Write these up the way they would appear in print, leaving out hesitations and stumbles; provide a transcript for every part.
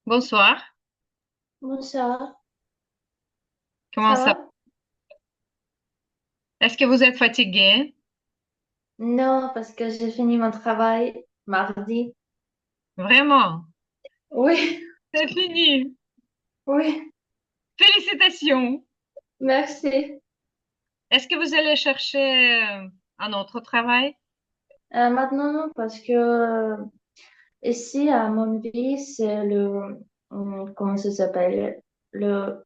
Bonsoir, Bonsoir, comment ça ça va? va? Est-ce que vous êtes fatigué? Non, parce que j'ai fini mon travail mardi. Vraiment? Oui, C'est fini. oui, Félicitations. merci. Est-ce que vous allez chercher un autre travail? Maintenant, non, parce que ici, à mon vie, c'est comment ça s'appelle? Le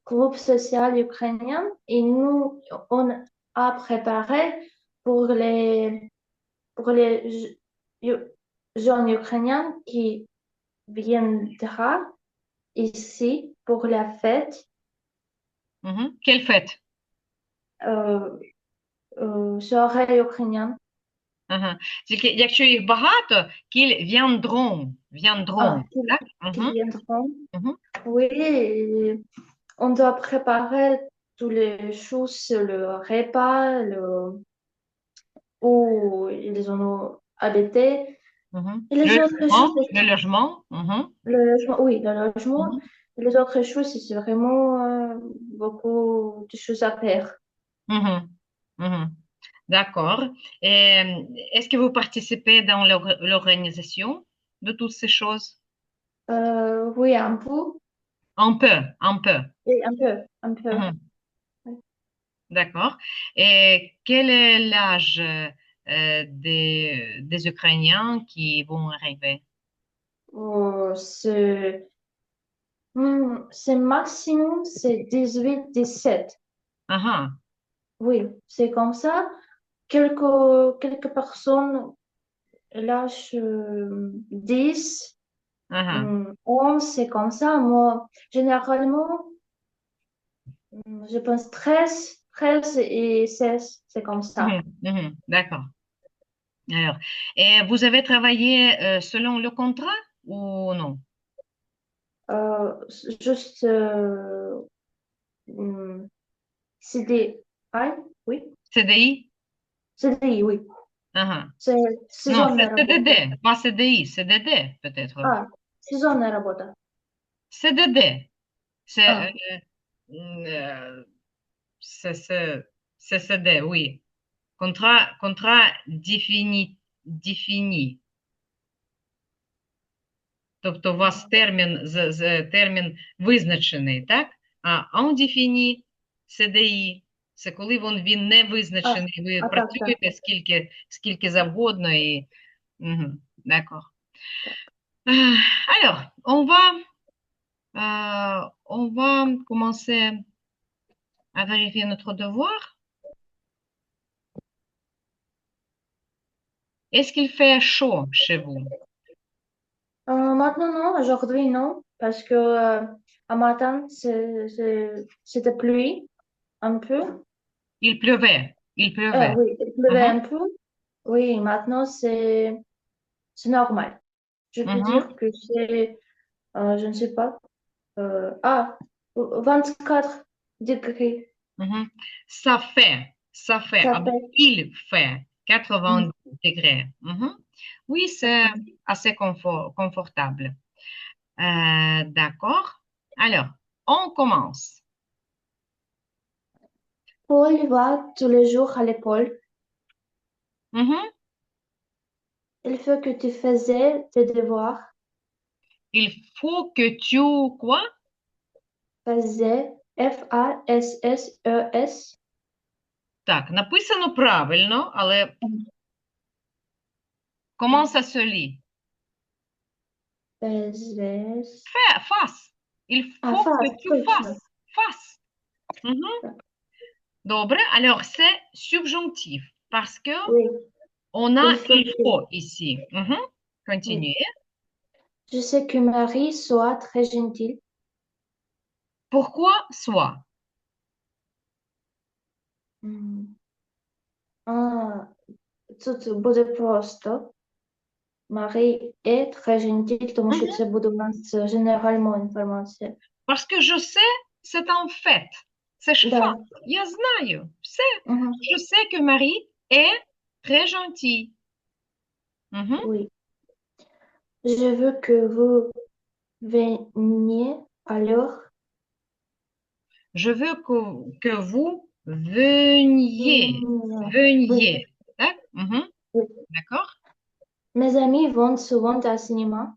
groupe social ukrainien. Et nous, on a préparé pour les jeunes Ukrainiens qui viendra ici pour la fête. Mhm. Quelle fête? Euh, soirée ukrainienne. Ага. Тільки якщо їх багато, qu'ils viendront. Viendront. Ah, Так? qui Мгм. viendront. Мгм. Oui, et on doit préparer toutes les choses, le repas, où ils ont habité, Мгм. et les autres choses, Le logement. Мгм. le logement, oui, le logement, Мгм. et les autres choses, c'est vraiment beaucoup de choses à faire. Мгм. Мгм. D'accord. Et est-ce que vous participez dans l'organisation de toutes ces choses? Oui, un peu, Un peu, un peu. oui, un peu, un peu. Mhm. D'accord. Et quel est l'âge des Ukrainiens qui vont arriver? Oh, c'est maximum, c'est 18, 17. Ah, ah, Oui, c'est comme ça. Quelques personnes, l'âge 10, ah, 11, c'est comme ça. Moi, généralement, je pense 13 et 16, c'est comme ah. ça. Mhm, d'accord. Alors, et vous avez travaillé selon le contrat ou non? Juste hum, CDI, oui. CDI? CDI, oui. Ah, ah. C'est Non, сезонная c'est работа. CDD, pas CDI, CDD peut-être. Сезонная работа. CDD, c'est А, euh, c'est c'est- c'est CD, oui. Contrat défini. Тобто у вас термін визначений, так? А undefini CDI, це коли він не а, визначений, ви так, так. працюєте скільки завгодно і... Мгм, d'accord. Alors, on va commencer à vérifier notre devoir. Est-ce qu'il fait chaud chez vous? Maintenant, non, aujourd'hui, non, parce que à matin, c'était pluie un peu. Il pleuvait, il pleuvait. Oui, il pleuvait Mhm, un peu. Oui, maintenant, c'est normal. Je peux mhm, dire que c'est, je ne sais pas, 24 degrés. mhm. Ça fait, Ça ah ben, fait. il fait 90 Mm, degrés. Mhm. Oui, c'est ok. assez confortable. D'accord. Alors, on commence. Paul va tous les jours à l'école. Mhm. Il faut que tu faisais tes devoirs. Il faut que tu, quoi? Faisais, FASSES. Так, написано правильно, але comment ça se lit? Faisais. Fasse. Il Ah, faut que face, tu точно. fasses. Fasse. Mhm. Добре. Alors, c'est subjonctif parce que Oui, on a il faut il que. faut ici. Mhm. Oui. Continuez. Je sais que Marie soit très gentille. Pourquoi soit? М, А, тут буде просто. Marie est très gentille, тому що Mhm. це буде у нас генеральна інформація. Parce que je sais, c'est un fait. C'est Да. факт. Я знаю. Все. Мгм. Je sais que Marie est très gentille. Mhm. Oui. Je veux que vous veniez à l'heure. Je veux que vous veniez. Oui, Veniez. Так? Мгм. oui. D'accord? Mes amis vont souvent au cinéma.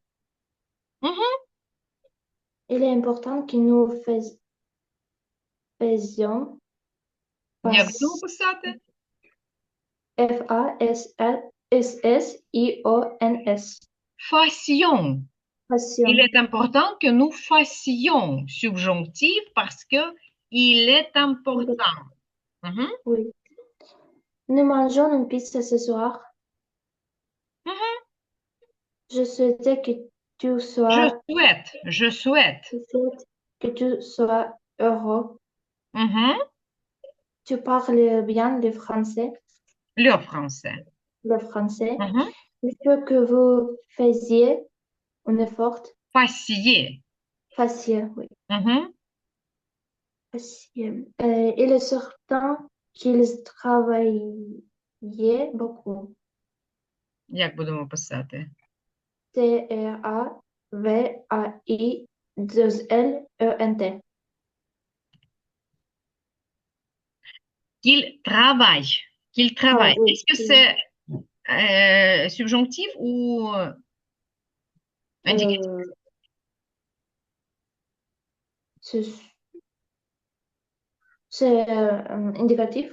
Мгм. Il est important que nous faisions Як будемо pas писати? Fassions. Fassions. Il Passion. est important que nous fassions. Subjonctif parce que il est important. Mhm. Oui. Nous mangeons une pizza ce soir. Mhm. Je souhaitais que tu Je sois, souhaite. Je souhaite. je souhaite que tu sois heureux. Mhm. Tu parles bien le français. Le français. Le français. Mhm. Il faut que vous fassiez un effort. Fassiez. Fassiez, oui. Mhm. Fassiez. Il est certain qu'ils travaillaient beaucoup. Як будемо писати? Travaillent. Qu'il travaille. Qu'il Travail, travaille. oui. Est-ce que c'est subjonctif ou indicatif? Euh, c'est indicatif,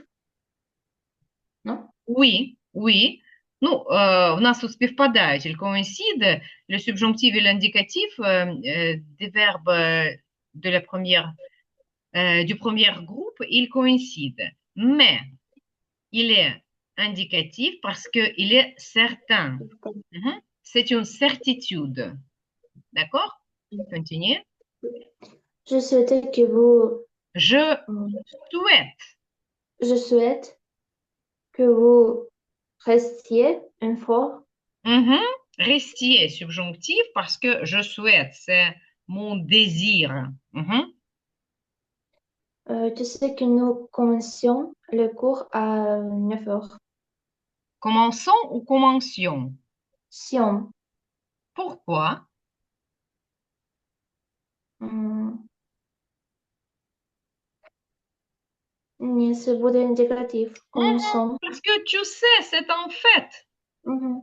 non? Oui, oui. Ну, в нас тут співпадають, ils coïncident, le subjonctif et l'indicatif des verbes de la première, du premier groupe, ils coïncident. Mais il est indicatif parce qu'il est certain. Mhm. C'est une certitude. D'accord? Continue. Je souhaitais que vous, Je euh, souhaite. je souhaite que vous restiez un fort. Mhm. Restier, subjonctif, parce que je souhaite, c'est mon désir. Mhm. Tu sais que nous commencions le cours à 9 heures. Commençons ou commencions? Sion. Pourquoi? Hum, c'est beaucoup indicatif. Mhm. Commençons. Parce que tu sais, c'est un fait. Mhm.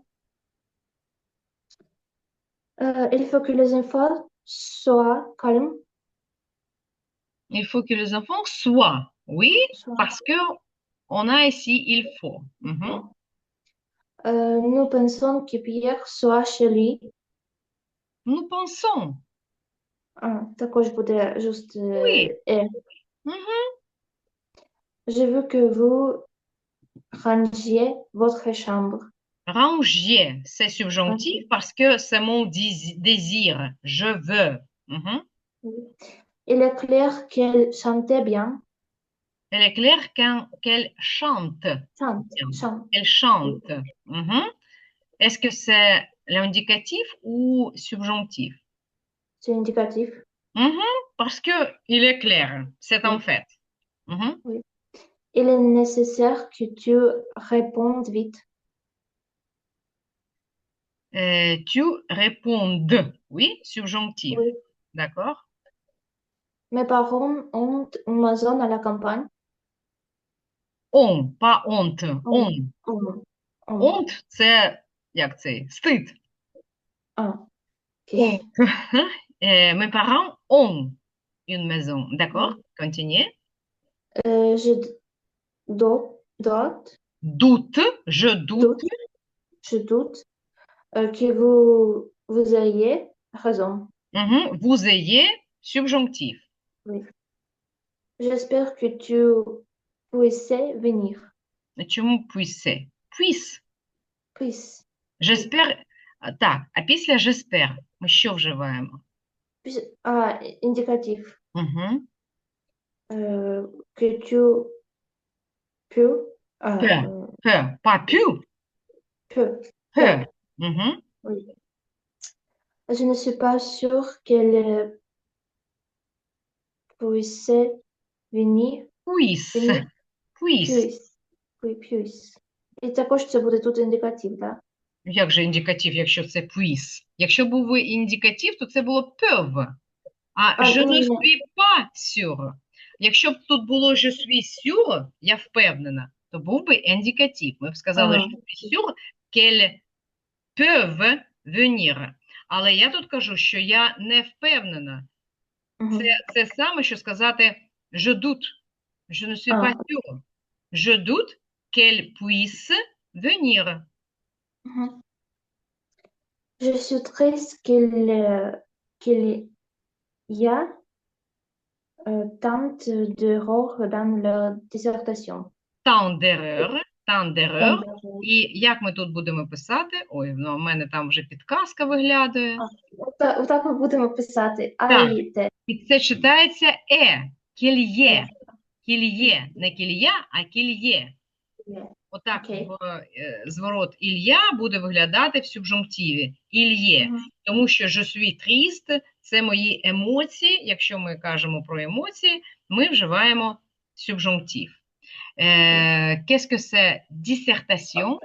Il faut que les enfants soient calmes. Il faut que les enfants soient. Oui, Soient, parce que on a ici il faut. Mhm. Nous pensons que Pierre soit chez lui. Nous pensons. Також буде juste Oui. et. Mhm. Je veux que vous rangiez votre chambre. Rangier, c'est subjonctif parce que c'est mon désir. Je veux. Mhm. Il est clair qu'elle chantait bien. Elle est claire qu'elle chante Chante, bien. chante. Elle chante. Mhm. Est-ce que c'est l'indicatif ou subjonctif? C'est indicatif. Mhm. Parce que il est clair, c'est un Oui, fait. Mhm. oui. Il est nécessaire que tu répondes vite. Tu répondes. Oui, subjonctif. Oui. D'accord? Mes parents ont une maison à la campagne. On, pas honte. On. On. On. Honte, це як це? Стид. Ok. Honte. Mes parents ont une maison. D'accord? Oui. Continuez. Je doute, Doute, je doute. doute, je doute que vous ayez raison. Mhm. Vous ayez subjonctif. Oui. J'espère que tu puisses venir. Чому puisse? Puisse. Puisse. Oui. J'espère. Так, а після j'espère ми що вживаємо? Indicatif. Угу. Que tu peux. Peut. Peut. Pas pu. Peut. Peut. Угу. Oui. Je ne suis pas sûre qu'elle puisse venir. Puisse. Venir. Puisse. Puisse. Oui, puisse. І також це буде тут індикатив, так? Як же індикатив, якщо це puisse? Якщо був би індикатив, то це було peuvent. А А, je ne ні, suis pas sûr. Якщо б тут було je suis sûr, я впевнена, то був би індикатив. Ми б сказали je suis sûr qu'elles peuvent venir. Але я тут кажу, що я не впевнена. Це саме, що сказати je doute. Je ne suis pas sûr. Je doute qu'elles puissent venir. Je suis triste qu'il y a tant d'erreurs dans la dissertation. Tant d'erreur, tant Tant d'erreur. d'erreurs. І як ми тут будемо писати? Ой, ну, в мене там вже підказка виглядає. Отак ми будемо писати. Так, Айте. і це читається кільє. Кільє, не кілья, а кільє. Отак Окей. зворот Ілля буде виглядати в субжунктиві. Ільє. Тому що je suis triste – це мої емоції. Якщо ми кажемо про емоції, ми вживаємо субжунктив. Qu'est-ce que c'est dissertation?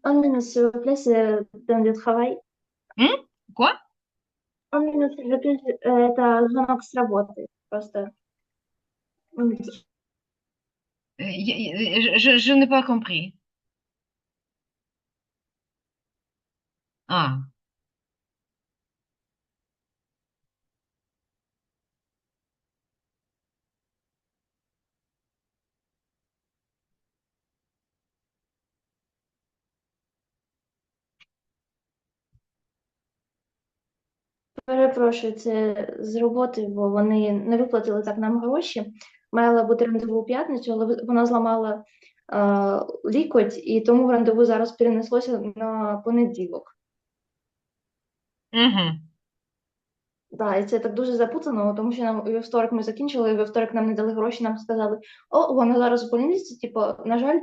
Un minute, s'il vous plaît, c'est dans le travail. Quoi? Un minute, s'il vous plaît, это звонок с работы. Просто. Je n'ai pas compris. Ah. Перепрошую, це з роботи, бо вони не виплатили так нам гроші. Мала бути рандеву у п'ятницю, але вона зламала лікоть, і тому рандеву зараз перенеслося на понеділок. Угу. Да, і це так дуже запутано, тому що нам у вівторок ми закінчили, і у вівторок нам не дали гроші, нам сказали, о, вона зараз у понеділці, типу, на жаль,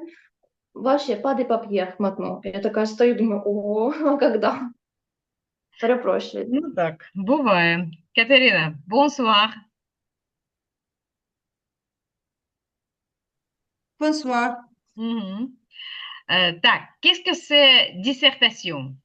ваше паде пап'є матно. Я така стою, думаю, о, а когда? Перепрошую. Ну так, буває. Катерина, bonsoir. Bonsoir. Угу. Так, qu'est-ce que c'est dissertation?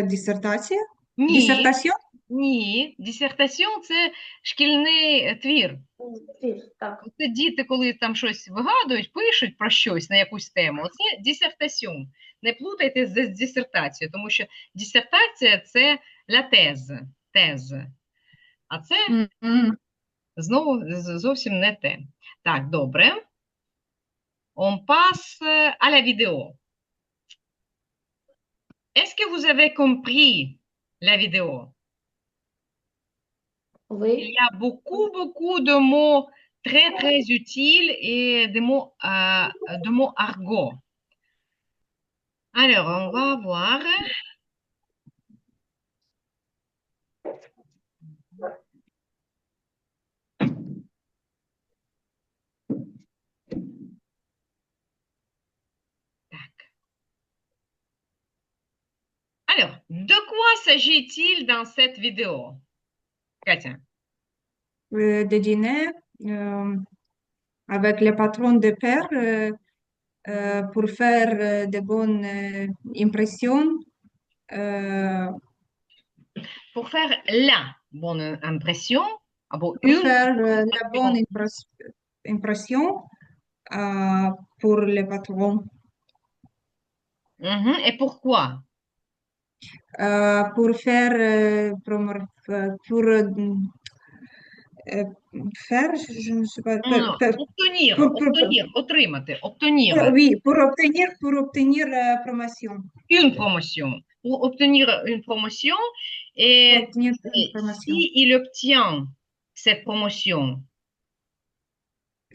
Диссертація? Ні, Диссертація? ні. Dissertation – це шкільний твір. Так. Це діти, коли там щось вигадують, пишуть про щось на якусь тему. Це dissertation. Не плутайте з дисертацією, тому що дисертація – це la thèse, тез. А це знову зовсім не те. Так, добре. On passe à la vidéo. Est-ce que vous avez compris la vidéo? Ви? Il y a beaucoup de mots très utiles et de mots argot. Alors, on va voir. Tac. Alors, de quoi s'agit-il dans cette vidéo? Katia. De dîner avec le patron de père pour faire de bonnes impressions. Pour faire la bonne impression, Pour une faire la bonne impression pour le patron. Et pourquoi? Pour faire, faire, je ne sais pas. Obtenir, отримати, obtenir. Oui, pour obtenir promotion. Une promotion. Pour obtenir une promotion, et Obtenir une promotion. si il obtient cette promotion,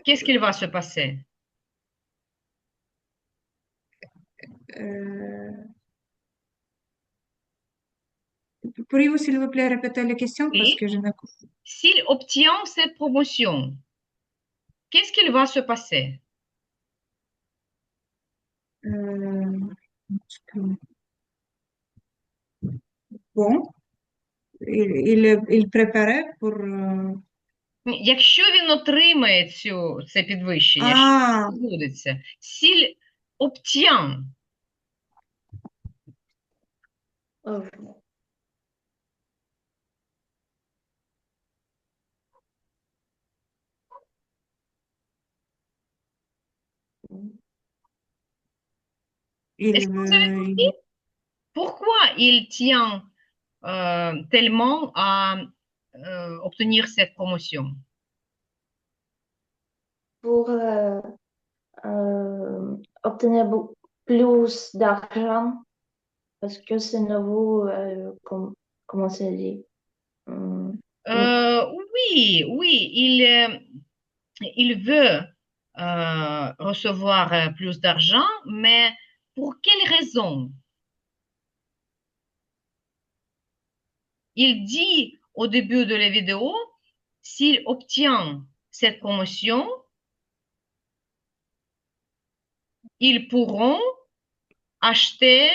qu'est-ce qu'il va se passer? Pourriez-vous, s'il vous plaît, répéter la question Oui. parce que je n'ai S'il obtient cette promotion, qu'est-ce qu'il va se passer? Bon, il préparait pour Якщо він отримає це підвищення, що Ah, відбудеться? S'il obtient. Euh, Est-ce que vous avez compris pourquoi il tient tellement à obtenir cette promotion? pour obtenir plus d'argent, parce que c'est nouveau, comment c'est dit? Hum, Oui, oui, il veut recevoir plus d'argent, mais pour quelle raison? Il dit au début de la vidéo, s'il obtient cette promotion, ils pourront acheter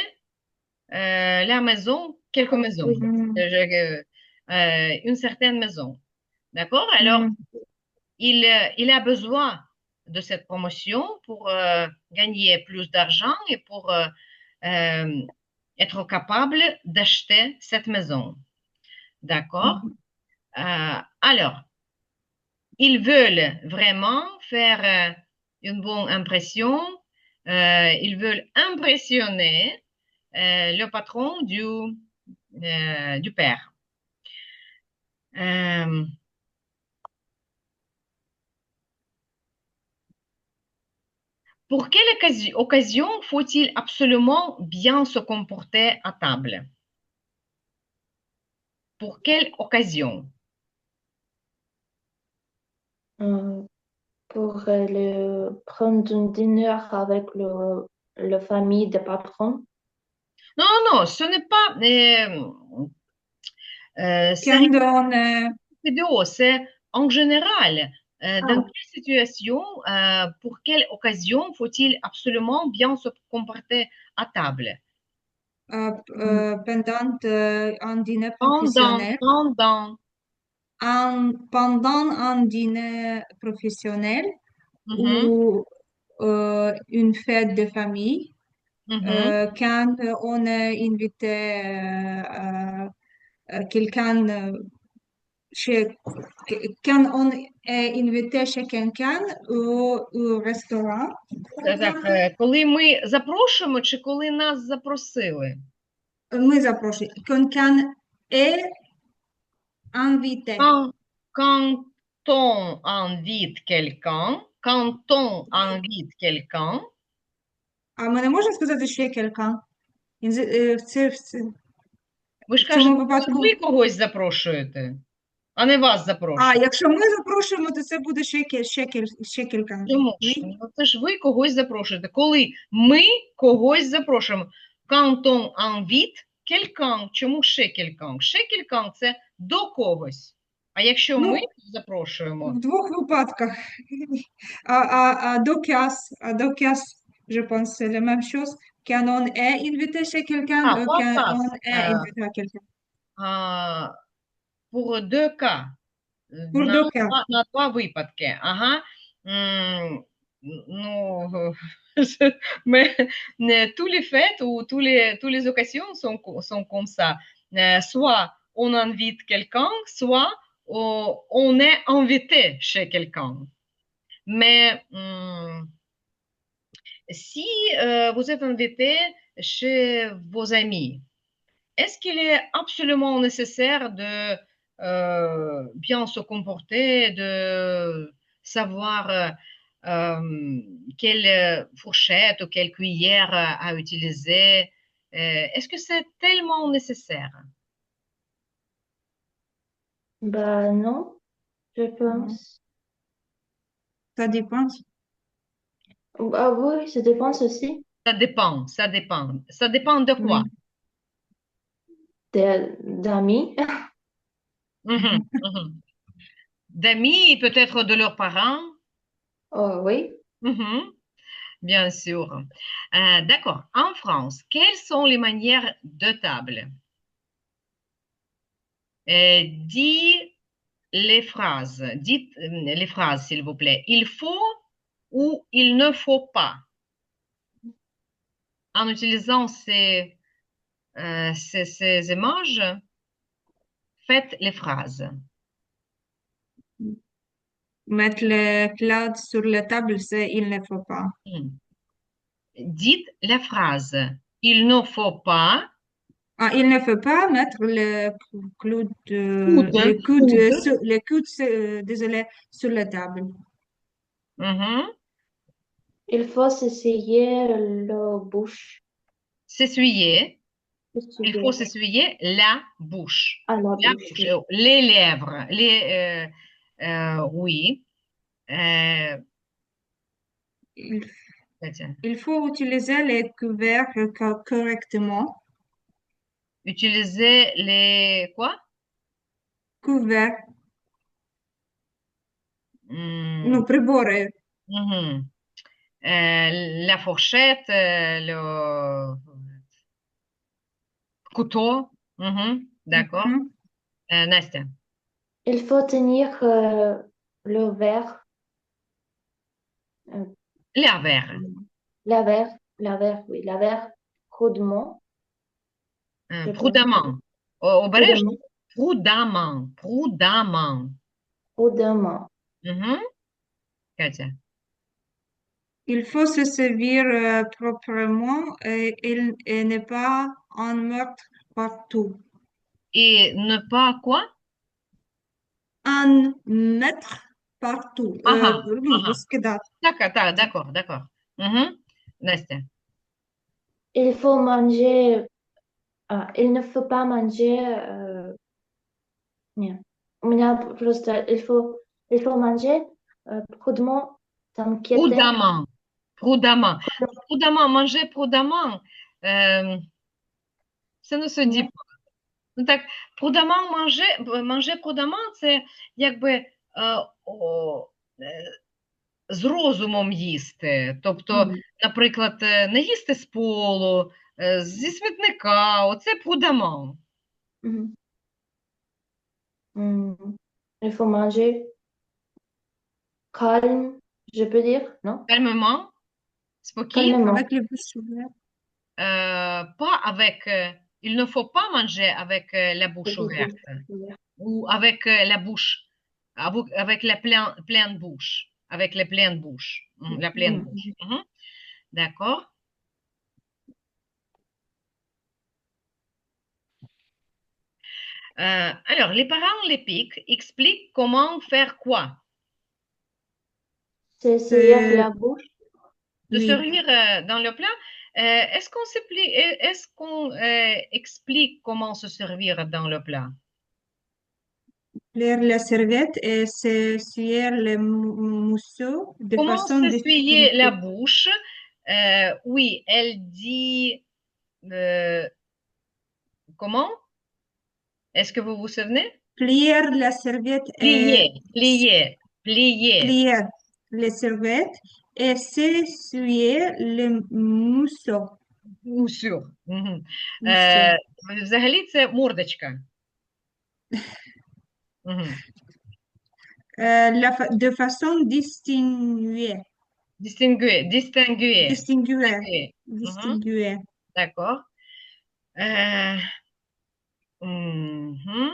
la maison, quelques maisons, oui. une certaine maison. D'accord? Alors, hmm, il a besoin de cette promotion pour gagner plus d'argent et pour euh, être capable d'acheter cette maison. D'accord? Mhm. Alors, ils veulent vraiment faire une bonne impression. Ils veulent impressionner le patron du père. Euh, pour quelle occasion faut-il absolument bien se comporter à table? Pour quelle occasion? Euh, pour prendre un dîner avec le famille des patrons. Non, non, ce n'est pas Quand sérieux on, vidéo, c'est en général. Dans Ah, quelle situation, pour quelle occasion faut-il absolument bien se comporter à table? pendant un dîner Pendant, professionnel, pendant. pendant un dîner professionnel Mhm, ou une fête de famille, mhm. quand on est invité quelqu'un chez, quand on est invité chez quelqu'un au restaurant, Так, коли ми запрошуємо чи коли нас запросили? мы запрошуємо. Quelqu'un est invité. Quand on invite quelqu'un, quand on invite quelqu'un, А ми не можемо сказати ще quelqu'un. ви ж В цьому кажете, що випадку. ви когось запрошуєте, а не вас А запрошують. якщо ми запрошуємо, то це буде ще quelqu'un. Чому Oui. ж? Ну, це ж ви когось запрошуєте. Коли ми когось запрошуємо. Quand on invite quelqu'un, чому ще quelqu'un? Ще quelqu'un – це до когось. А якщо ми Ну, запрошуємо, в двох випадках. Deux cas, je pense, c'est la même chose. Quand on est invité chez quelqu'un, quand podcast, on est invité à quelqu'un. pour deux cas, Pour deux cas. на два випадки. Ага. Ну, mais tous les fêtes ou tous les occasions sont comme ça. Soit on invite quelqu'un, soit on est invité chez quelqu'un. Mais si vous êtes invité chez vos amis, est-ce qu'il est absolument nécessaire de bien se comporter, de savoir quelle fourchette ou quelle cuillère à utiliser? Est-ce que c'est tellement nécessaire? bah non, je Non, pense. ça dépend. Ah oui, ça dépend aussi Ça dépend, ça dépend. Ça dépend de quoi? Oui. d'amis. Mhm, mhm. D'amis, peut-être de leurs parents. Oh oui. Mhm, bien sûr. D'accord. En France, quelles sont les manières de table? Dis les phrases. Dites les phrases, s'il vous plaît. Il faut ou il ne faut pas. En utilisant ces images, faites les phrases. Mettre le cloud sur la table, c'est il ne faut pas. Dites la phrase. Il ne faut pas. Ah, il ne faut pas mettre Coude, coude. le coude, désolé, sur la table. Mhm. Il faut s'essuyer la bouche. S'essuyer. Il faut S'essuyer s'essuyer la bouche. à la La bouche. bouche, les lèvres, oui. Euh, Il, tiens. il faut utiliser les couverts correctement. Utiliser les quoi? Couverts, Hmm, non, pribore. mhm. La fourchette, le couteau. Mhm. D'accord. Mhm. Настя. Il faut tenir le verre, euh, La verre. la verre, oui, la verre chaudement, je pense, Prudemment. Au barège? chaudement, Prudemment. Prudemment. chaudement. Mhm. Катя. Il faut se servir proprement et ne pas en mettre partout. Et ne pas quoi? En mettre partout. Ага, Ну, ага. раскидать. D'accord, d'accord. Mhm. Настя. Il faut manger, il ne faut pas manger, нет. У меня просто, il faut manger chaudement, t'inquiéter. Prudemment. Prudemment. Prudemment, manger prudemment. Це не Ні. судді. Ну так, prudemment manger prudemment, це якби з розумом їсти. Тобто, Мгм. наприклад, не їсти з полу, зі смітника, оце prudemment. Mhm. Il faut manger calme, je peux dire, non? Calmement, спокійно. Calmement. Avec les bouches ouvertes. Pas avec, il ne faut pas manger avec la bouche ouverte ou avec la bouche, avec la pleine bouche, avec les pleines bouches, la pleine bouche. Mhm. Mhm. D'accord. Alors, les parents les piquent, expliquent comment faire quoi? C'est essayer Euh, la bouche. De oui, servir dans le plat. Est-ce qu'on explique comment se servir dans le plat? plaire la serviette et s'essuyer le mousseau de Comment façon s'essuyer la distincte. bouche? Oui, elle dit euh, comment? Est-ce que vous vous souvenez? Plier la serviette et Plier, plier, plier. plier les serviettes et s'essuyer le mousseau. Усю. Мгм. mousseau. Взагалі це мордочка. Мгм. De façon distinguée. Distinguer, distinguer, Distinguée. distinguer. Mhm. Distinguée. D'accord. Euh, mhm.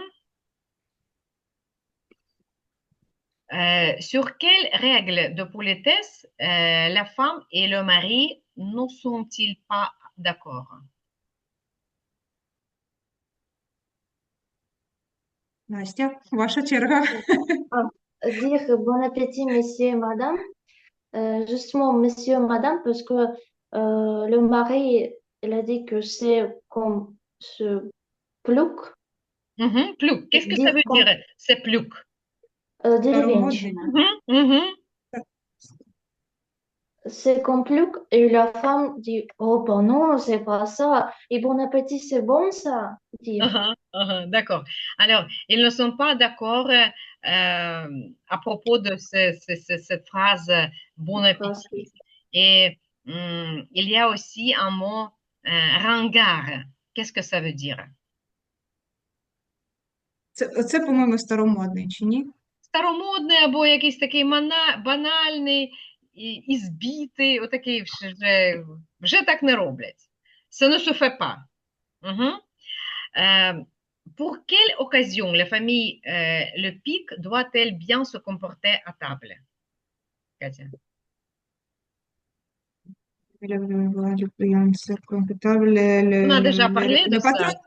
Sur quelles règles de politesse la femme et le mari ne sont-ils pas d'accord? Настя, ваша черга. Ah, dire bon appétit, monsieur et madame. Justement, monsieur et madame, parce que le mari, il a dit que c'est comme ce plouc, Mhm. Pluk. Qu'est-ce que ça dire veut dire? comme C'est pluk. Старомодний. деревенщина. Mhm. Mhm. C'est comme plouc, et la femme dit, oh, ben non, c'est pas ça. Et bon appétit, c'est bon, ça, dire. Aha, aha, d'accord. Alors, ils ne sont pas d'accord à propos de cette phrase bon Phrase. appétit. Et il y a aussi un mot ringard. Qu'est-ce que ça veut dire? Це, по-моєму, старомодний, чи ні? Старомодний або якийсь такий банальний і збитий, отакий вже так не роблять. Ça ne se fait pas. Mhm. Pour quelle occasion la famille Le Pic doit-elle bien se comporter à table, Катя? On a déjà parlé de Le ça, patron,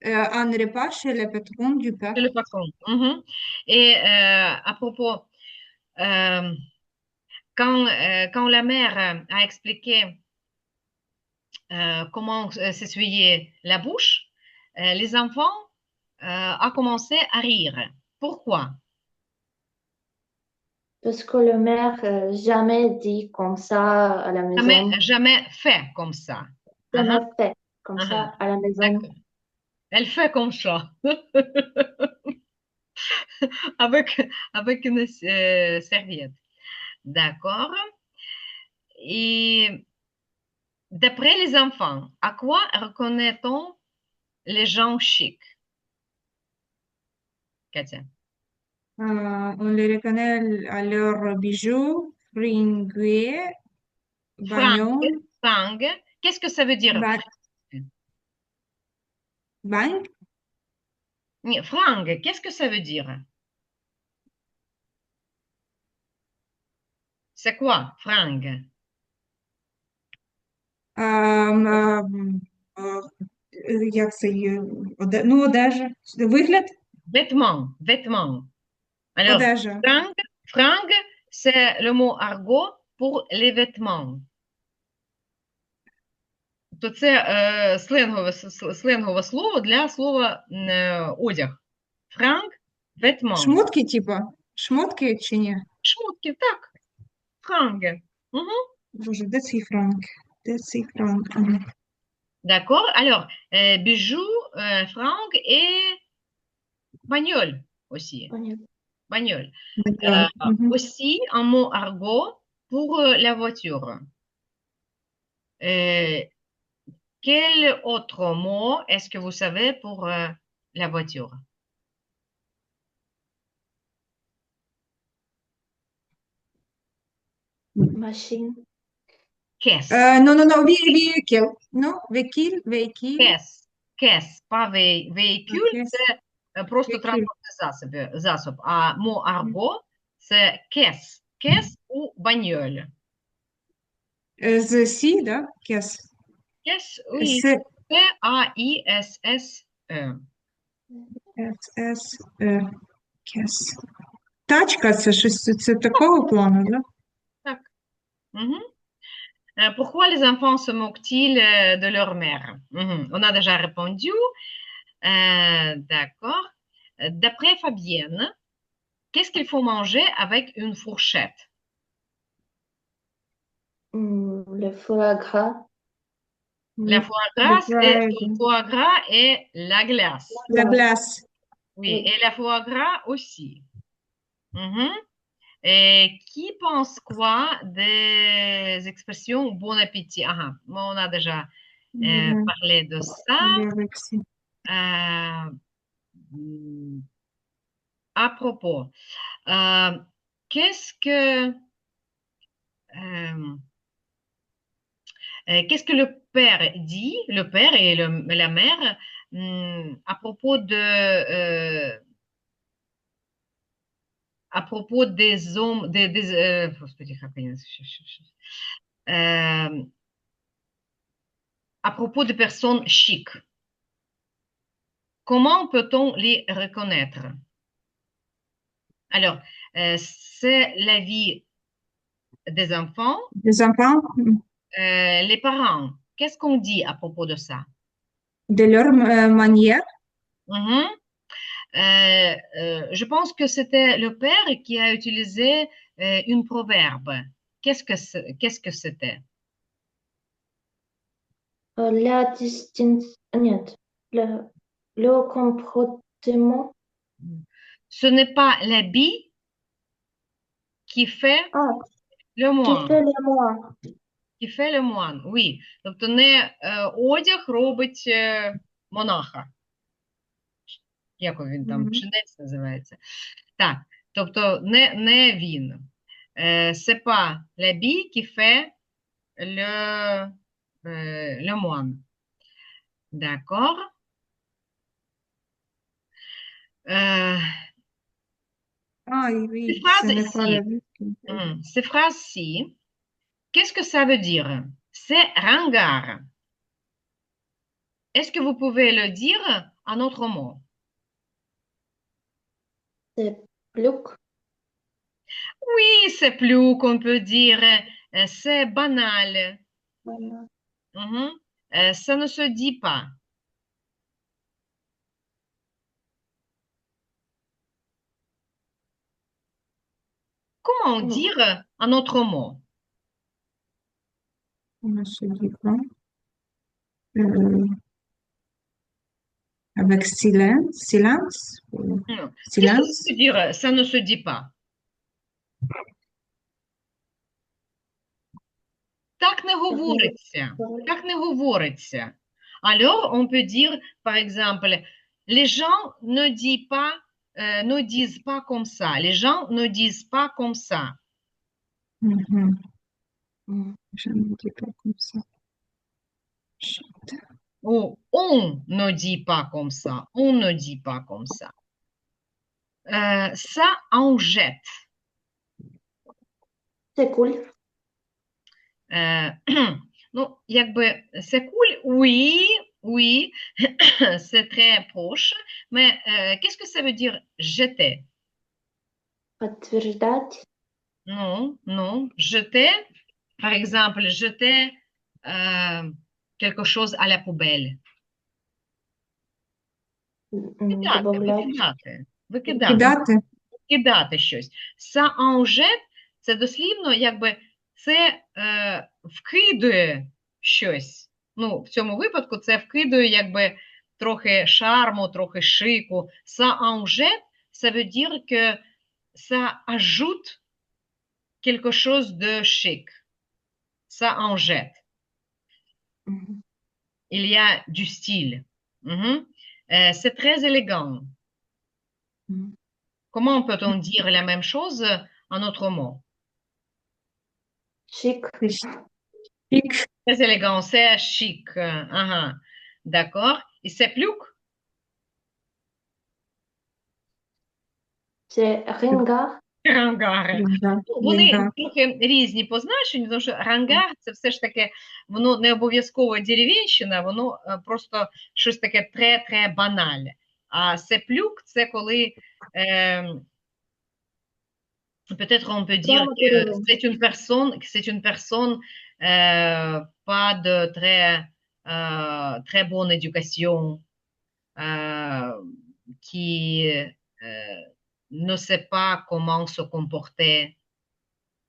un repas chez le patron du père. c'est le patron. Mhm. Et à propos, euh, quand la mère a expliqué comment s'essuyer la bouche, les enfants ont commencé à rire. Pourquoi? Parce que le maire jamais dit comme ça à la Jamais, maison. jamais fait comme ça. Jamais Uh-huh, fait comme uh-huh. ça à la maison. D'accord. Elle fait comme ça, avec une serviette. D'accord. Et d'après les enfants, à quoi reconnaît-on les gens chics, Katia? On les reconnaît à leurs bijoux, fringues, Frank, bagnons, Frank. Qu'est-ce que ça veut dire? ba bang, Frank, qu'est-ce que ça veut dire? C'est quoi, Frank? е, як це є? Ну, одежа. Вигляд? Vêtements, vêtements. Alors, Одежа. Frank, c'est le mot argot pour les vêtements. То це сленгове слово для слова одяг. Франк, ветман. Шмотки, типа? Шмотки чи ні? Шмотки, так. Франги. Угу. Боже, де цей франк? Де цей франк? Ага. D'accord. Alors, bijoux, franc et bagnole aussi. Понятно. Bagnole. Мгм. Aussi, un mot argot pour la voiture. Euh, quel autre mot est-ce que vous savez pour la voiture? Machine. Caisse. Ну, ну, ну, віїкіл. Ну, векіль. Caisse. Caisse, pas véhicule, Окей. c'est просто Véhicule. транспортний засоб. А mot argot, c'est caisse. Caisse ou bagnole. З Сі, да? Кес. Caisse, oui. С, Caisse. С, Кес. Тачка, це щось це такого плану, да? Так. Mhm. Pourquoi les enfants se moquent-ils de leur mère? Mhm. On a déjà répondu. D'accord. D'après Fabienne, qu'est-ce qu'il faut manger avec une fourchette? Le foie gras. La foie gras, c'est Le le foie gras et la glace. La glace. Oui, Oui. et la foie gras aussi. Mhm. Et qui pense quoi des expressions bon appétit? Ah, bon, on a déjà Мгм. parlé de ça. Алексій. Euh, à propos, euh, qu'est-ce que euh, qu'est-ce que le père dit, le père et la mère, à propos à propos des hommes, à propos de personnes chics. Comment peut-on les reconnaître? Alors, c'est la vie des enfants, Des enfants, les parents. Qu'est-ce qu'on dit à propos de ça? de leur manière. Mhm. Je pense que c'était le père qui a utilisé une proverbe. Qu'est-ce que c'était? La distinction. Нет. Le comportement. Ce n'est pas l'habit qui fait Ah, le qui moine. fait le moi. Qui fait le moine, oui. Тобто не одяг робить монаха. Як він там, Мгм. пшенець називається. Так, тобто не він. C'est pas l'habit qui fait le moine. D'accord. Euh, Ah ces oui, ce n'est pas la phrases-ci, vie qui me fait. ces phrases-ci, qu'est-ce que ça veut dire? C'est ringard. Est-ce que vous pouvez le dire en autre mot? C'est плюк. Oui, c'est plus qu'on peut dire, c'est banal. Вона. Mhm. Ça ne se dit pas. Comment Ну, dire un autre mot? On ne se dit pas. Euh, avec silence, silence, Non. Qu'est-ce que ça silence. veut dire ça ne se dit pas? Так не так не говориться. говорю. Так не говориться. Alors, on peut dire, par exemple, les gens ne disent pas comme ça. Les gens ne disent pas comme ça. Mhm. Мгм. Je ne dis pas comme ça. Je- Ou on ne dit pas comme ça. On ne dit pas comme ça. Ça en jette. Це куль. Е, ну, якби секуль, oui, oui, c'est très proche, mais qu'est-ce que ça veut dire jeter? Подтверждать. Non, non, jeter, par exemple, jeter quelque chose à la poubelle. Викидати, Добавлять. викидати, викидати, Кидати. викидати щось. Ça en jette, це дослівно, якби це вкидує щось. Ну, в цьому випадку це вкидує якби трохи шарму, трохи шику. Ça en jette, ça veut dire que ça ajoute quelque chose de chic. Ça en jette. Мгм. Il y a du style. Mhm. C'est très élégant. Мгм. Comment peut-on dire la même chose en autre mot? Шик. Chic. Très élégant, c'est chic. Ага. D'accord. І c'est plus Це ринга. рангари. Ринга. Ну, вони Ринга. трохи різні по значенню, тому що рангар це все ж таки, воно не обов'язково деревенщина, воно просто щось таке тре банальне. А сеплюк це коли peut-être on peut dire Прямо que деревень. c'est une personne pas de très bonne éducation, euh, qui ne sait pas comment se comporter.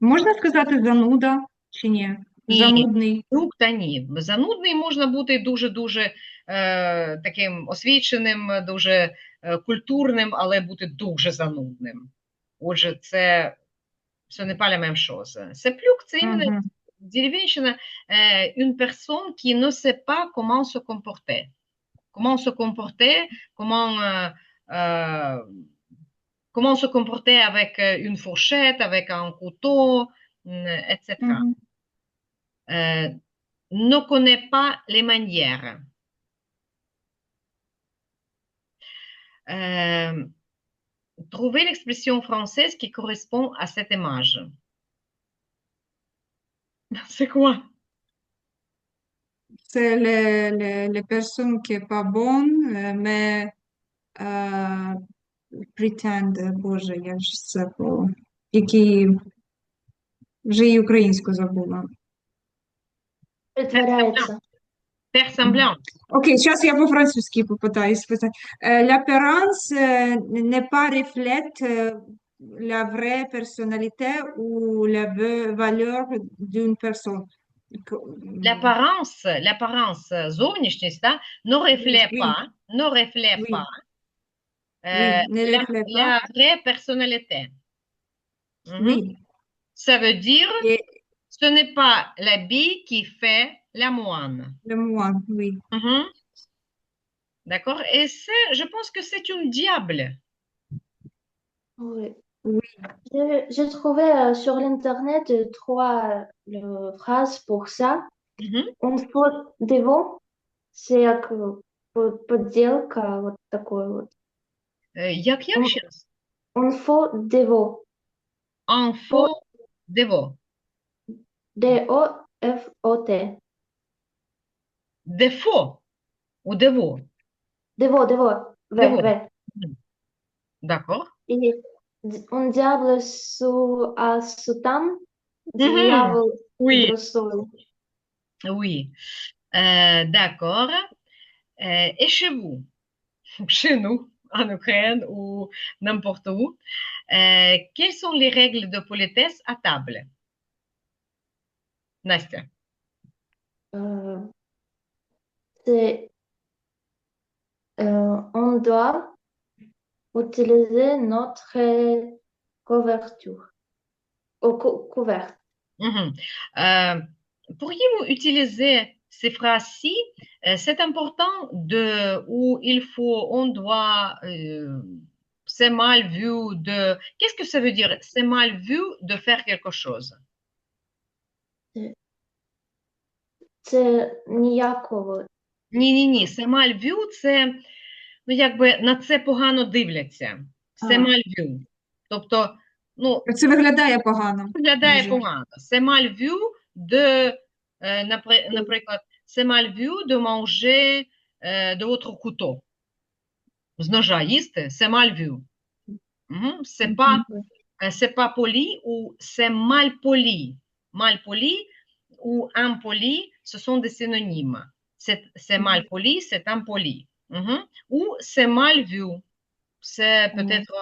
Можна сказати зануда чи ні? Ні, Занудний. друг та ні. Занудний можна бути дуже-дуже таким освіченим, дуже культурним, але бути дуже занудним. Отже, ce n'est pas la même chose. Сеплюк – це іменно Мгм. деревенщина, une personne qui ne sait pas comment se comporter. Comment se comporter, euh, comment se comporter avec une fourchette, avec un couteau, etc. Мгм. Ne connaît pas les manières. Euh, Trouver l'expression française qui correspond à cette image. C'est quoi? Це les personnes qui est pas bonne, mais е, pretend, Боже, я ж забула. Які вже і українську забула. Faire semblant. Притворяється. Faire semblant. Окей, зараз я по-французьки попитаюсь спитати. L'apparence n'est pas reflète la vraie personnalité ou la valeur d'une personne. L'apparence, зовнішність, да, Oui, ne reflète pas oui, oui, ne reflète pas. la vraie personnalité. Mhm. Oui. Ça veut dire, Et ce n'est pas l'habit qui fait la moine. le moi, oui. Mhm. D'accord? Et c'est, je pense que c'est une diable. Oui. Oui. J'ai trouvé sur l'internet trois phrases pour ça. Мгм. Он faut devant, c'est подделка, вот такой вот. Як Он, ще раз? он faut devant, Info по дево. D-O-F-O-T. Дефо. У дево. Devant, Дево. V. Мгм. D'accord. И он diable à Soutan, Mhm. дьявол Oui, бросой. oui. D'accord. Et chez vous, chez nous, en Ukraine ou n'importe où, quelles sont les règles de politesse à table? Настя. Euh, c'est, on doit utiliser notre couverture. Couverte. Mhm. Pourriez-vous utiliser ces phrases-ci? C'est important de où il faut, on doit, c'est mal vu de. Qu'est-ce que ça veut dire? C'est mal vu de faire quelque chose. Це ніякого. Ні, це mal vu, це, ну, якби на це погано дивляться. Це А, mal vu. Тобто, ну, Це виглядає погано. виглядає Дуже. погано. C'est mal vu de, наприклад, c'est mal vu de manger de votre couteau. З ножа їсти, c'est mal vu. Mhm. Мгм. C'est pas poli ou c'est mal poli. Mal poli ou impoli, ce sont des synonymes. C'est mal poli, c'est impoli. Mhm. Ou c'est mal vu. C'est peut-être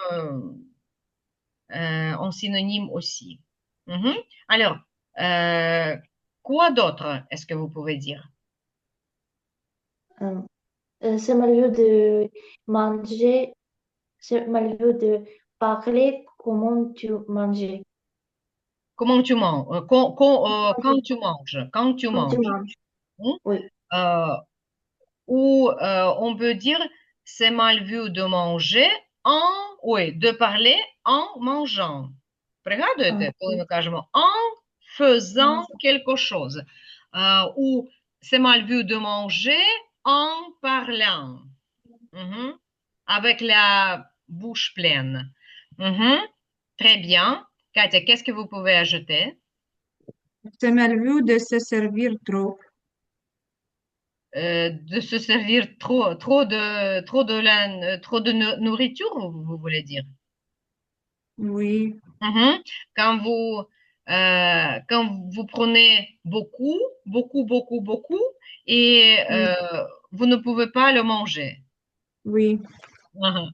en synonyme aussi. Mhm. Alors, euh, quoi d'autre est-ce que vous pouvez dire? C'est malheureux de manger, c'est malheureux de parler comment tu manges. Comment tu manges? Quand tu manges. Quand tu Quand tu manges. manges. Mhm. Oui. Euh, ou on peut dire c'est mal vu de manger en, oui, de parler en mangeant. Пригадуєте, коли ми кажемо en faisant quelque chose. Ou c'est mal vu de manger en parlant. Mhm. Avec la bouche pleine. Mhm. Très bien. Katia, qu'est-ce que vous pouvez ajouter? C'est mal vu de se servir trop. De se servir trop de nourriture, vous voulez dire? Oui, Mhm. Quand vous prenez beaucoup, et oui, vous ne pouvez pas le manger. oui. Mhm.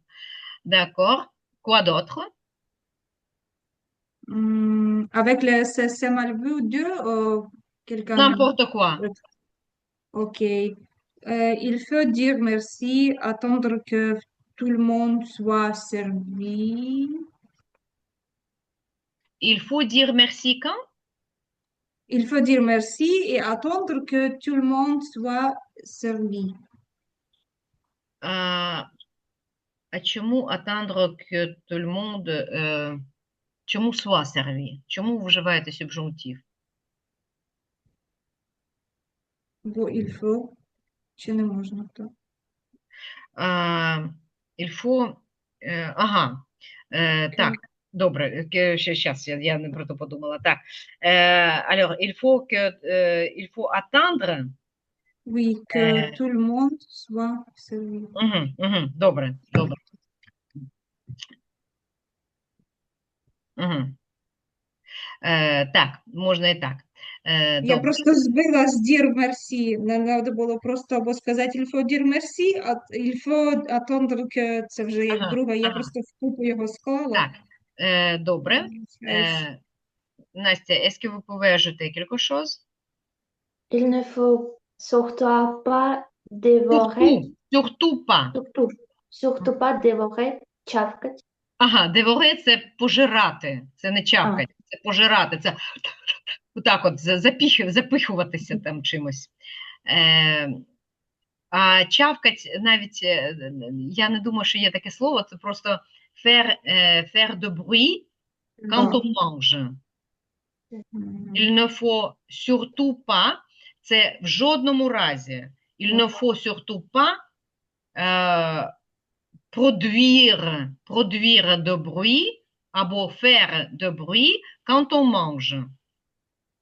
D'accord. Quoi d'autre? Avec le c'est mal vu de quelqu'un. N'importe quoi. Ok. Il faut dire merci, attendre que tout le monde soit servi. Il faut dire merci quand? Il faut dire merci et attendre que tout le monde soit servi. А чому attendre que tout le monde, чому soit servi? Чому вживаєте субжунктив? Bon, il faut. Чи не можна то? Il faut, ага, так, Ok. добре, сейчас я не про то подумала. Так, alors, il faut attendre. Oui, que tout le monde soit servi. Добре, добре. Мгм. Так, можна і так. Я Добре. просто збила з dire merci. Не треба було просто або сказати il faut dire merci, а il faut attendre que це вже як Ага, друге. Я ага. просто вкупу його склала. Так, добре. Настя, est-ce que vous pouvez ajouter quelque chose? Il ne faut surtout pas dévorer, Surtout pas. surtout pas dévorer, чавкать. Ага, деворе це пожирати, це не А, чавкати, це пожирати, це отак от запихуватися там чимось. Е, А чавкать навіть, я не думаю, що є таке слово, це просто faire de bruit quand Да. on mange. Мгм. Il ne faut surtout pas, це в жодному разі. Il ne faut surtout pas produire de bruit або faire de bruit quand on mange.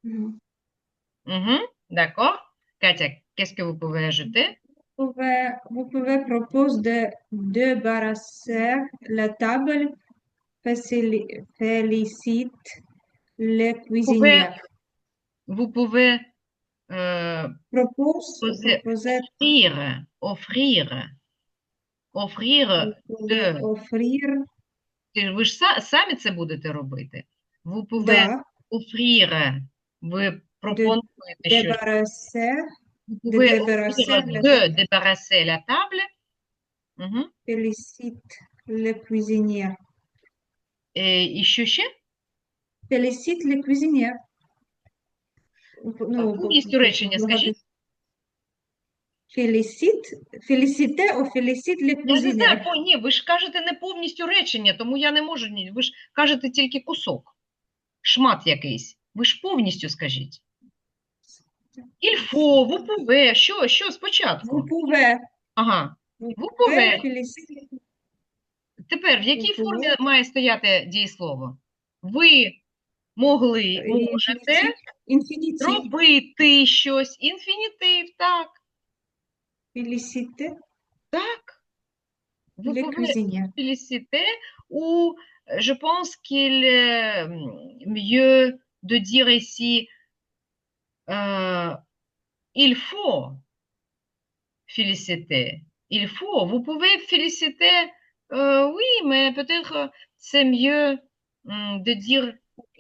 Мгм. D'accord? Катя, qu'est-ce que vous pouvez ajouter? Vous pouvez proposer de débarrasser la table, félicite les Vous pouvez, cuisinières. vous pouvez Proposer, offrir vous pouvez de, offrir, ви ж самі це будете робити. Vous pouvez да, offrir, ви de пропонуєте щось. débarrasser, Vous de pouvez débarrasser offrir la de table, débarrasser la table. Мгм. félicite les cuisinières. І що ще? Félicite les cuisinières. Ну, Повністю речення благодарю. скажіть. Féliciter ou félicite les Я не знаю, cuisinières. ні, ви ж кажете не повністю речення, тому я не можу, ви ж кажете тільки кусок, шмат якийсь. Ви ж повністю скажіть. Il faut, vous pouvez, що Vous спочатку? pouvez, Ага, vous vous pouvez pouvez. féliciter. Тепер, в Vous якій формі pouvez. має стояти дієслово? Ви можете Infinitif. Infinitif. робити щось. Інфінітив, так. Féliciter Так. Vous les pouvez cuisinières. féliciter ou je pense qu'il est mieux de dire ici il faut féliciter. Il faut. Vous pouvez féliciter, oui, mais peut-être c'est mieux de dire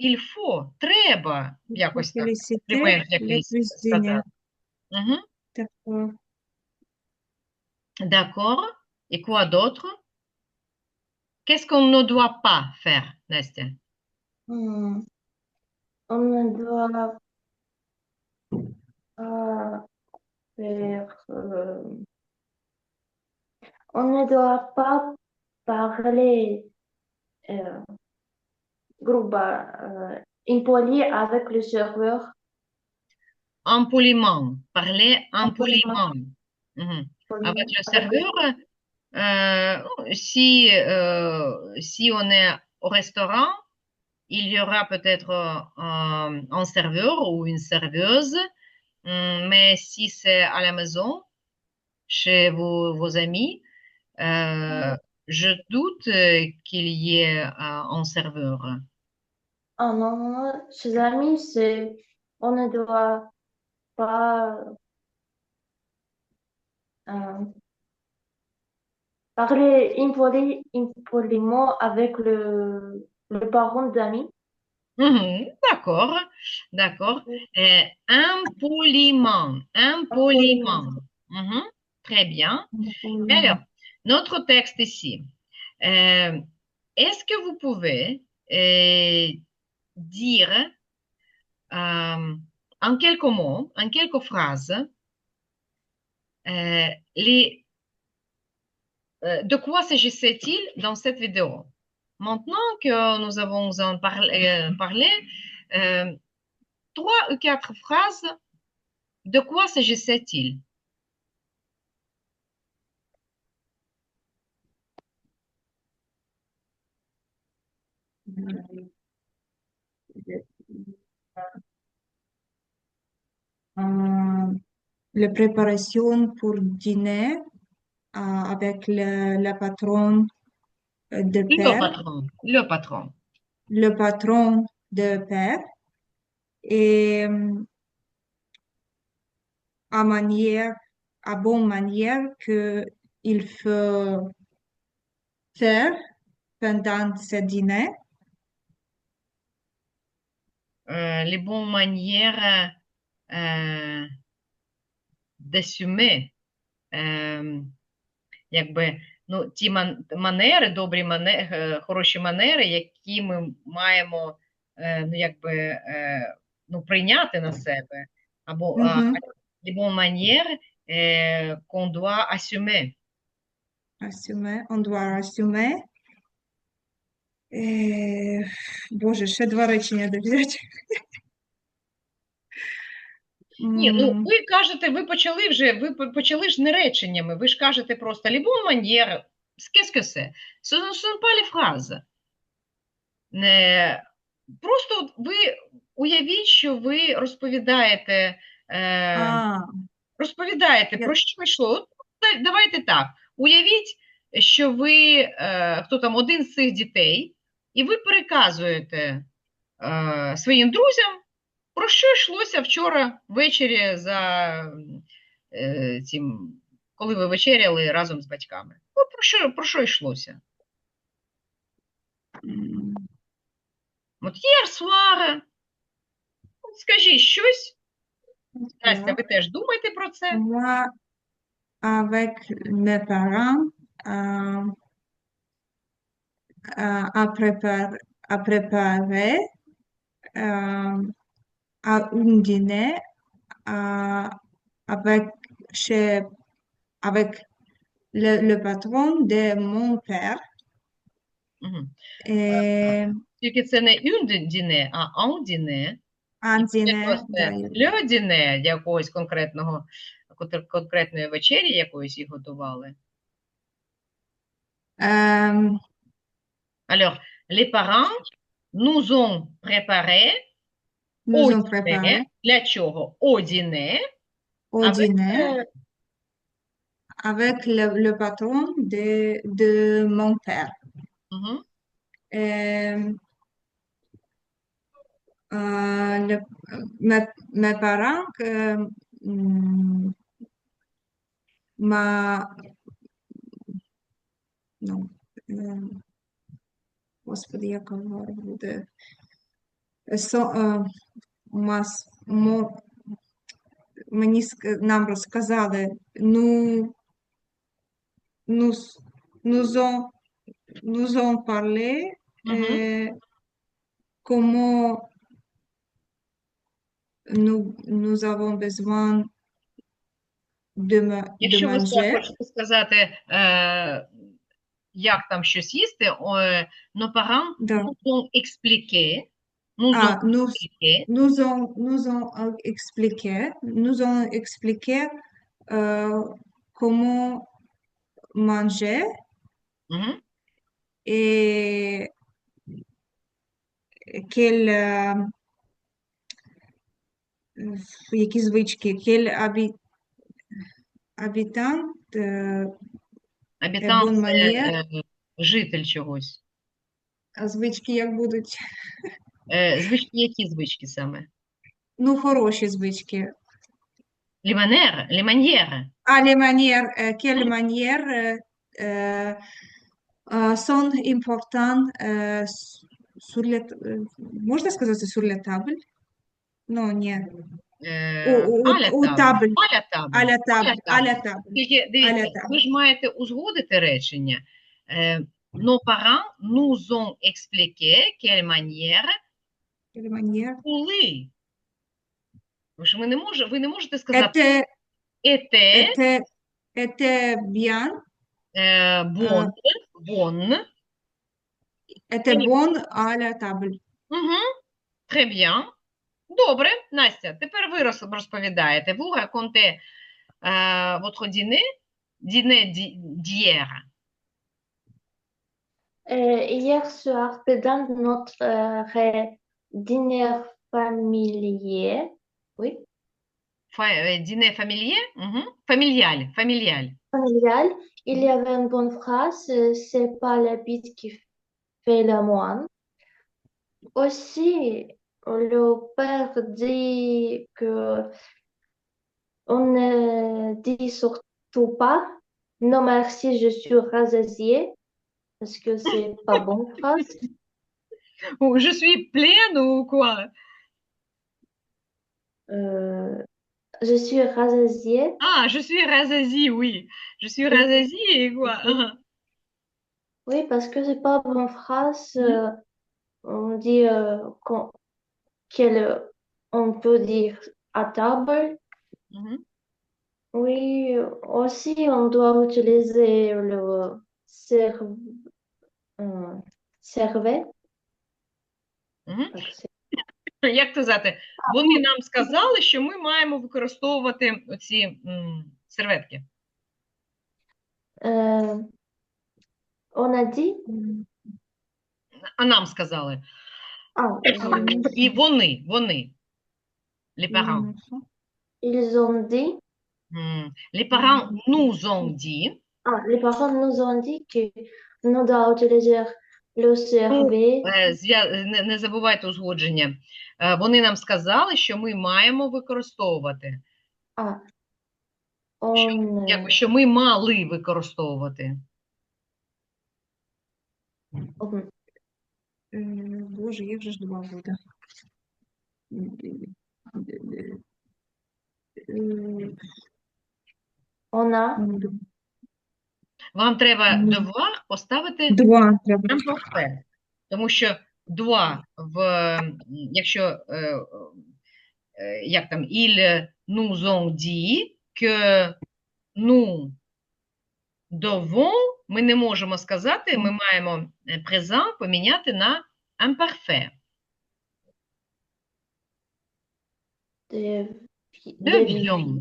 il faut. Треба. Il faut Якось так. féliciter Пример les якийсь cuisinières. сказати. Мгм. D'accord. D'accord. Et quoi d'autre? Qu'est-ce qu'on ne doit pas faire, Настя? М. On ne doit pas faire, on ne doit pas parler euh, грубо, impoli avec le serveur. Impoliment. Parler Impoliment. impoliment. Mhm. Avec le Avec le- serveur, si on est au restaurant, il y aura peut-être un serveur ou une serveuse, mais si c'est à la maison, chez vos amis, je doute qu'il y ait un serveur. Ah non, chez amis, c'est, on ne doit pas euh, parler impoliment avec le parent d'amis. Mhm, d'accord, d'accord. Impoliment, Impoliment. impoliment. Mhm, très bien. Alors, Impoliment. notre texte ici. Est-ce que vous pouvez dire en quelques mots, en quelques phrases, les, de quoi s'agissait-il dans cette vidéo? Maintenant que nous avons en parlé, trois ou quatre phrases, de quoi s'agissait-il? Euh, la préparation pour dîner avec la patronne de Le père, patron, le patron. le patron de père, et à bonne manière que il faut faire pendant ce dîner. Les bonnes manières d'assumer, якби, ну, ті манери, добрі манери, хороші манери, які ми маємо, ну, якби, ну, прийняти на себе, або Mhm. les bonnes manières qu'on doit assumer. Assumer, on doit assumer. Боже, ще два речення де взяти. Ні, ну ви кажете, ви почали ж не реченнями, ви ж кажете просто «les bonnes manières», qu'est-ce que c'est? Ce ne sont pas les phrases. Не, просто от ви уявіть, що ви розповідаєте, А, розповідаєте, я- про що йшло. От, давайте так, уявіть, що ви, хто там, один з цих дітей, і ви переказуєте своїм друзям, про що йшлося вчора ввечері цим, коли ви вечеряли разом з батьками. От про що йшлося? м, От hier soir, скажіть щось. Настя, так. ви теж думайте про це? Moi, avec mes parents, euh, à préparer à un dîner euh, avec, chez, avec le patron de mon père. Мгм. Et Тільки це не une dîner, а un dîner. un І dîner, це le dîner якогось конкретної вечері якоїсь їх готували. euh, Alors, les parents nous ont préparé nous au ont dîner. préparé Для чого? Au dîner. au Avec, dîner avec le patron de mon père. мгм. Et, mes parents m'a ну, Господи, як воно буде. Мас, нам розказали, nous, nous ont, nous ont parlé Мгм. comment nous avons besoin de Якщо ви manger. хочете сказати, як там щось їсти, nos parents Да. nous ont expliqué, nous ont Ah, expliqué, nous ont expliqué comment manger мгм. et quel, які звички, quel habitant Habitant bonne – це manière, житель чогось. а звички як будуть? Звички, які звички саме? Ну, хороші звички. Les manières. А les manières, quelles manières sont importantes sur можна сказати sur la table? Ну, ні. À la У table. табль. À la table. À la À la table. À table. la table. Тільки À la дивіться, ви table. ж маєте узгодити речення. Nos parents nous ont expliqué quelle manière Quelle manière? були. Ви не можете сказати était Était bien. bonne, bonne. Était bonne à la table. Угу. Très bien. Добре, Настя, тепер ви розповідаєте. Vous racontez votre dîner d'hier. Hier soir, pendant notre dîner familier, oui, Dîner familier? Mhm. Familial, familial. familial, il y avait une bonne phrase, c'est pas la bite qui fait le moine. Aussi, le père dit que on ne dit surtout pas non merci, je suis rassasié parce que c'est pas bonne phrase. Ou je suis pleine ou quoi? Je suis rassasié. Ah, je suis rassasiée, oui. Je suis Oui, rassasiée, quoi. oui, parce que c'est pas bonne phrase. Mhm. On dit on peut dire à table. Mhm. Oui, aussi on doit utiliser le euh, servette. Мгм. Так, Як сказати, вони нам сказали, що ми маємо використовувати оці серветки. On a dit, А нам сказали. ah, І вони, les parents. ils ont dit, Les parents nous ont dit. les parents nous ont dit que nous devons utiliser le servette. Не забувайте узгодження. Вони нам сказали, що ми маємо використовувати. Що ми мали використовувати. Боже, як же ж два буде? Вам треба devoir поставити Два треба. imparfait. Тому що два якщо як там, ils nous ont dit que nous devons, ми не можемо сказати, ми маємо présent поміняти на imparfait. Devions.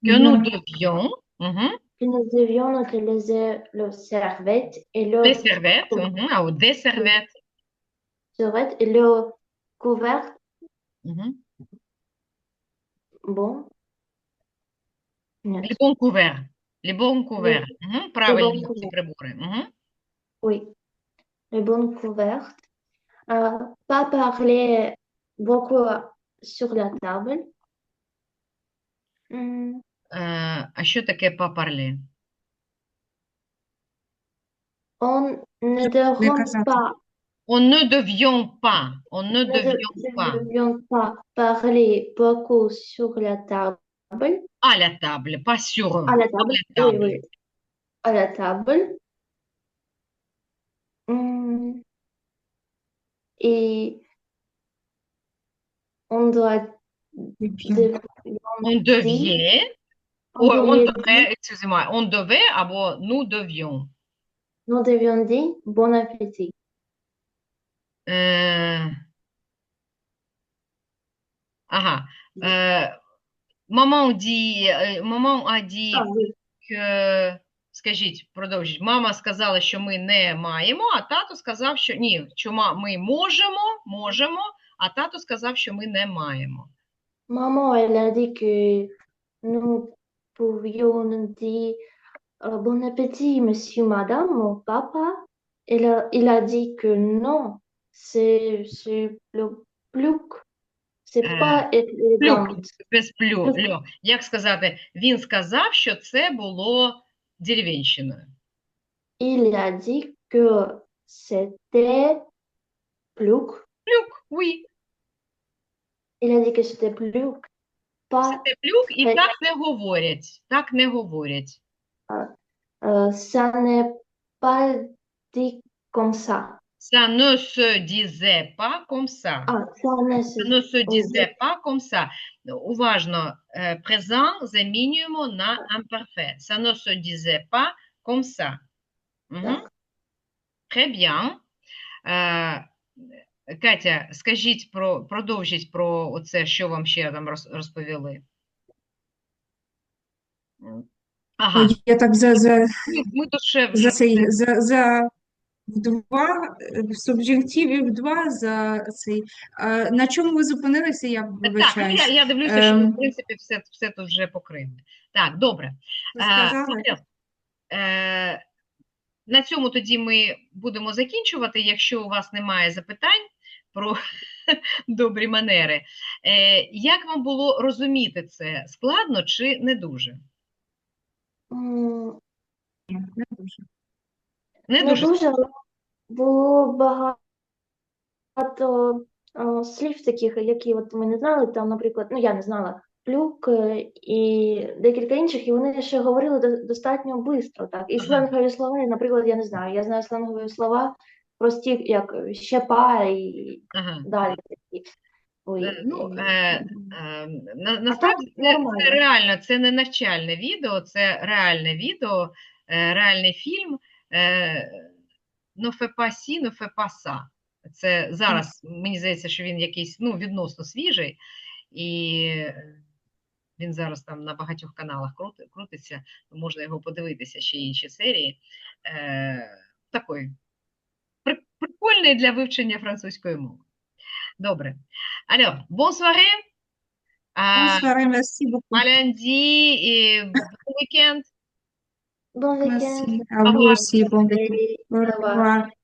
Que nous devions. Que nous devions utiliser le servette et le Les servettes, ou des servettes. servette et le couvert. Bon. Les bons couverts. Les bons couverts. Правильні ці прибори. Oui. Les bons couverts. Pas parler beaucoup sur la table. А що таке pas parler? On ne devrait pas. On ne devions pas. On ne Ne devions pas. devions pas parler beaucoup sur la table. À la table, pas sur eux. À la table. La table. Oui, oui. À la table. Et on doit. On devait. On devait, excusez-moi, on devait або nous devions. Nous devions dire bon appétit. Maman a dit que, скажіть, продовжіть. Мама сказала, що ми не маємо, а тато сказав, що ні, що ми можемо, а тато сказав, що ми не маємо. Maman, elle a dit que nous pouvions dire bon appétit, monsieur, madame, mon papa. Il a dit que non, c'est le pluk. C'est pas élégant. Без плю. Як сказати? Він сказав, що це було деревенщиною. Il a dit que c'était pluk. Pluk, oui. Il a dit que c'était pluk. Це плюк, і так не говорять. Так не говорять. Ça n'est pas dit comme ça. Ça ne se disait pas comme ça. Ça ne se disait pas comme ça. Уважно. Présent замінюємо на imparfait. Ça ne se disait pas comme ça. Très bien. Катя, скажіть, продовжіть про оце, що вам ще там розповіли. Ага. Я так ми тут ще в два, в суб'юнктиві в два за цей. На чому ви зупинилися, я вибачаюсь. Так, я дивлюся, що ми, в принципі, все тут вже покрили. Так, добре. Ви сказали? На цьому тоді ми будемо закінчувати, якщо у вас немає запитань про добрі манери. Як вам було розуміти це? Складно чи не дуже? Не дуже. Не дуже. Було багато слів таких, які от ми не знали, там, наприклад, я не знала, плюк і декілька інших, і вони ще говорили достатньо швидко, так. І сленгові слова, наприклад, я не знаю, я знаю сленгові слова прості, як щепа і далі такі. Ой, Ну, а так насправді це нормально. реально, це не навчальне відео, це реальне відео, реальний фільм. Ну, фепасі, ну, фепаса. Це зараз, мені здається, що він якийсь, ну, відносно свіжий, і він зараз там на багатьох каналах крутиться, можна його подивитися, ще інші серії. Такий прикольний для вивчення французької мови. Добре. Alors, bon soirée, à Bonsoir et merci beaucoup. lundi et bon week-end. Bon week-end. Merci à Au vous revoir. aussi. Bon week-end. Allez, Au au revoir. revoir.